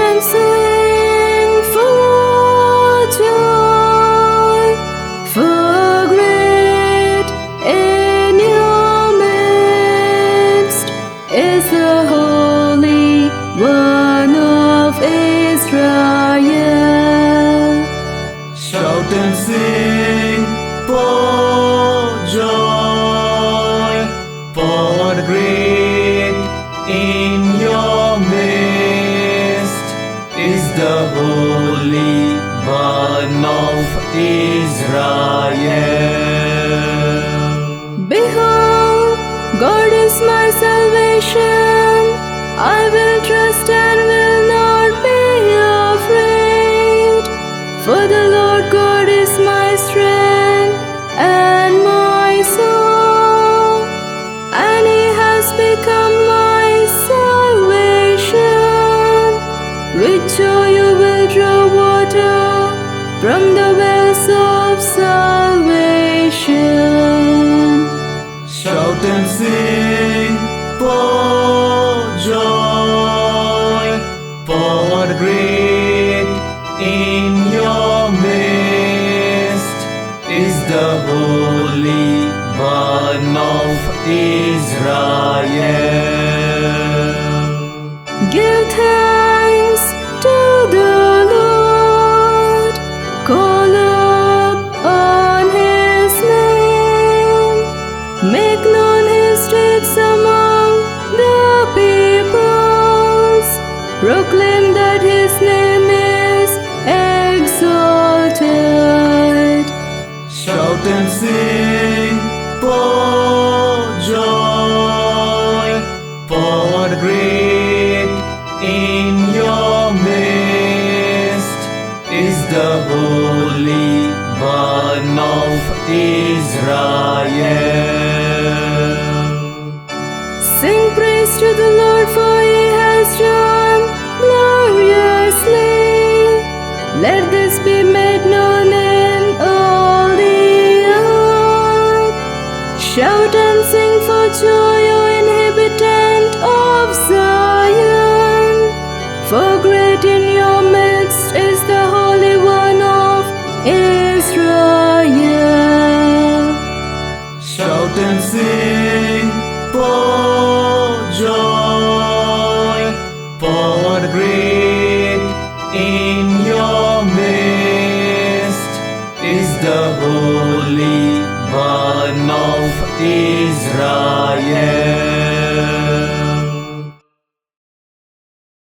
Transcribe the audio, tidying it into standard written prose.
and sing for joy, for great in your midst is the Holy One of Israel. Shout and sing for joy, for great in your midst is the Holy One of Israel. Behold, God is my salvation. I will trust and will not be afraid. For the Lord God is my strength and my song, and He has become my salvation. With joy you will draw water from the wells of salvation. Shout and sing for joy, for great in your midst is the Holy One of Israel. Give thanks to the Lord, call upon His name, make known His deeds among the peoples, proclaim that His name is exalted. Shout and sing for joy, for great in your midst is the Holy One of Israel. Sing praise to the Lord, for He has done gloriously. Let this be made known in all the earth. Shout and sing for joy, O inhabitant of Zion, for great in your midst is the Holy One of Israel. Shout and sing for joy, for great in your midst is the Holy One of Israel.